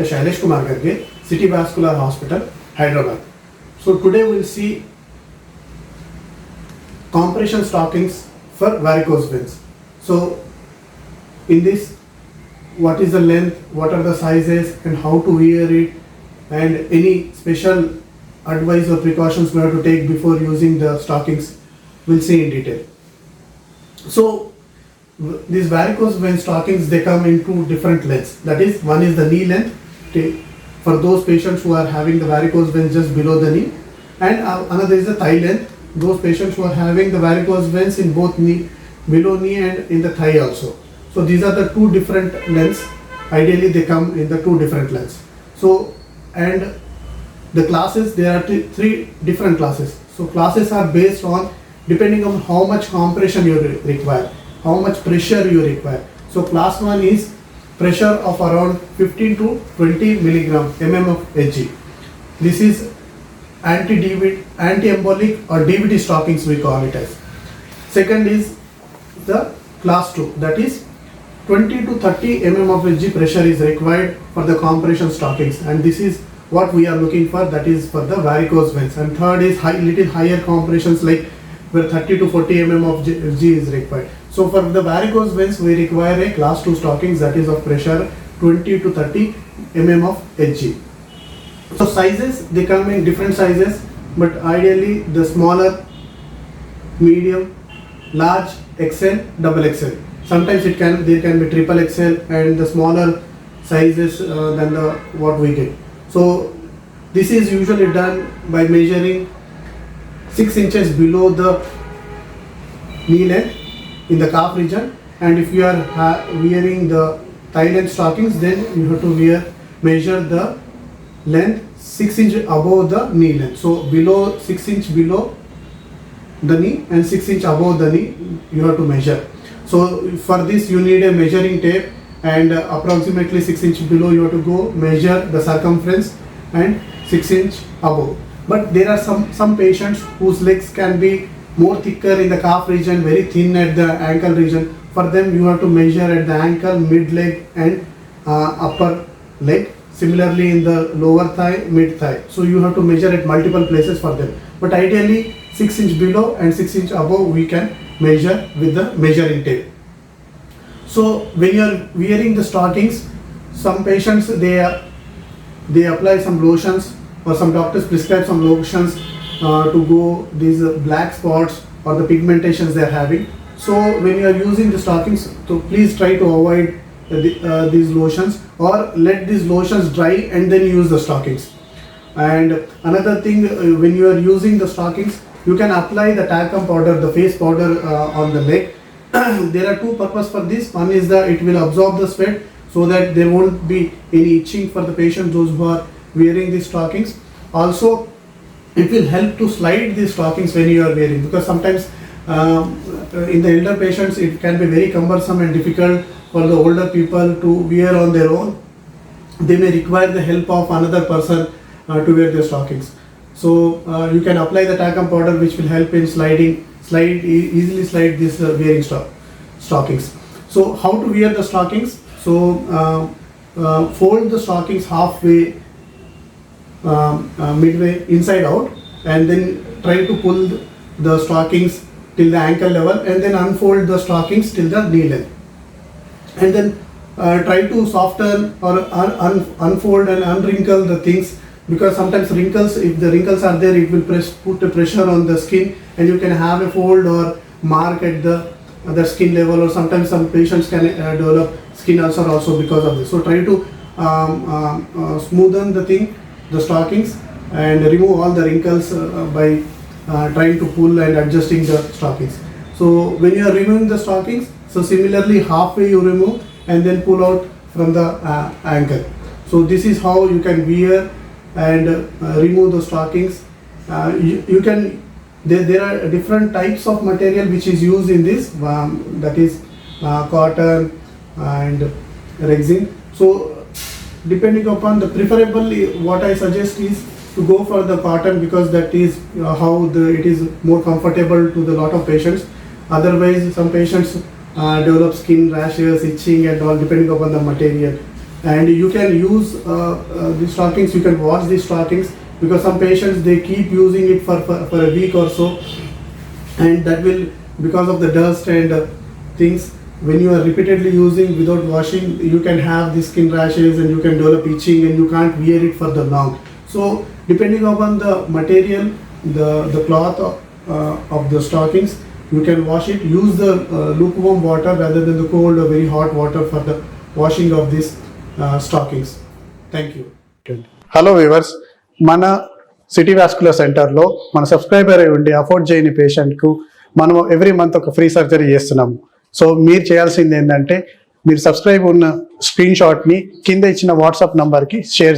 Shaileshkumar Garge, City Vascular Hospital, Hyderabad. So today we'll see compression stockings for varicose veins. So in this, what is the length, what are the sizes and how to wear it, and any special advice or precautions we have to take before using the stockings, we'll see in detail. So these varicose vein stockings, they come in two different lengths. That is, one is the knee length for those patients who are having the varicose veins just below the knee, and another is the thigh length, those patients who are having the varicose veins in both knee, below knee and in the thigh also. So these are the two different lengths. Ideally they come in the two different lengths. So, and the classes, there are three different classes. So classes are based on depending on how much compression you require, how much pressure you require. So class 1 is pressure of around 15 to 20 milligram mm of Hg. This is anti-embolic or DVT stockings we call it as. Second is the class 2, that is 20 to 30 mm of Hg pressure is required for the compression stockings, and this is what we are looking for, that is for the varicose veins. And third is little higher compressions, like where 30 to 40 mm of Hg is required. So for the varicose veins we require a class 2 stockings, that is of pressure 20 to 30 mm of Hg. So sizes, they come in different sizes, but ideally the smaller, medium, large, XL, double XL. Sometimes there can be triple XL and the smaller sizes than the what we get. So this is usually done by measuring 6 inches below the knee length in the calf region, and if you are wearing the thigh length stockings, then you have to measure the length 6 inch above the knee length. So below 6 inch below the knee and 6 inch above the knee you have to measure. So for this you need a measuring tape, and approximately 6 inch below you have to go measure the circumference and 6 inch above. But there are some patients whose legs can be more thicker in the calf region, very thin at the ankle region. For them you have to measure at the ankle, mid leg and upper leg. Similarly in the lower thigh, mid thigh. So you have to measure at multiple places for them. But ideally 6 inch below and 6 inch above we can measure with the measuring tape. So when you are wearing the stockings, some patients they apply some lotions, or some doctors prescribe some lotions to go these black spots or the pigmentations they are having. So when you are using the stockings, so please try to avoid these lotions, or let these lotions dry and then use the stockings. And another thing, when you are using the stockings, you can apply the talcum powder, the face powder on the leg. There are two purposes for this. One is that it will absorb the sweat so that there won't be any itching for the patient, those who are wearing these stockings. Also it will help to slide these stockings when you are wearing, because sometimes in the elder patients it can be very cumbersome and difficult for the older people to wear on their own. They may require the help of another person to wear their stockings. So you can apply the talcum powder, which will help in easily slide these wearing stockings. So how to wear the stockings? So fold the stockings halfway, midway inside out, and then try to pull the stockings till the ankle level, and then unfold the stockings till the knee length, and then try to soften or unfold and unwrinkle the things, because sometimes wrinkles, if the wrinkles are there, it will put the pressure on the skin and you can have a fold or mark at the skin level, or sometimes some patients can develop skin ulcer also because of this. So try to smoothen the stockings and remove all the wrinkles by trying to pull and adjusting the stockings. So when you are removing the stockings, so similarly halfway you remove and then pull out from the ankle. So this is how you can wear and remove the stockings. You can, there are different types of material which is used in this, that is cotton and resin. So depending upon the preferably, what I suggest is to go for the cotton, because that is how it is more comfortable to the lot of patients. Otherwise some patients develop skin rashes, itching and all, depending upon the material. and you can use the stockings, you can wash the stockings, because some patients they keep using it for a week or so, and that will, because of the dust and things, when you are repeatedly using without washing, you can have the skin rashes and you can develop itching and you can't wear it for the long. So depending upon the material, the cloth of the stockings, you can wash it. Use the lukewarm water rather than the cold or very hot water for the washing of these stockings. Thank you. Hello viewers, మన city vascular సెంటర్లో మన subscriber అయి ఉండి afford చేయని పేషెంట్కు మనం every month ఒక free surgery చేస్తున్నాము. So మీరు చేయాల్సింది ఏంటంటే, మీరు సబ్స్క్రైబ్ ఉన్న స్క్రీన్ షాట్ని కింద ఇచ్చిన వాట్సాప్ నంబర్కి షేర్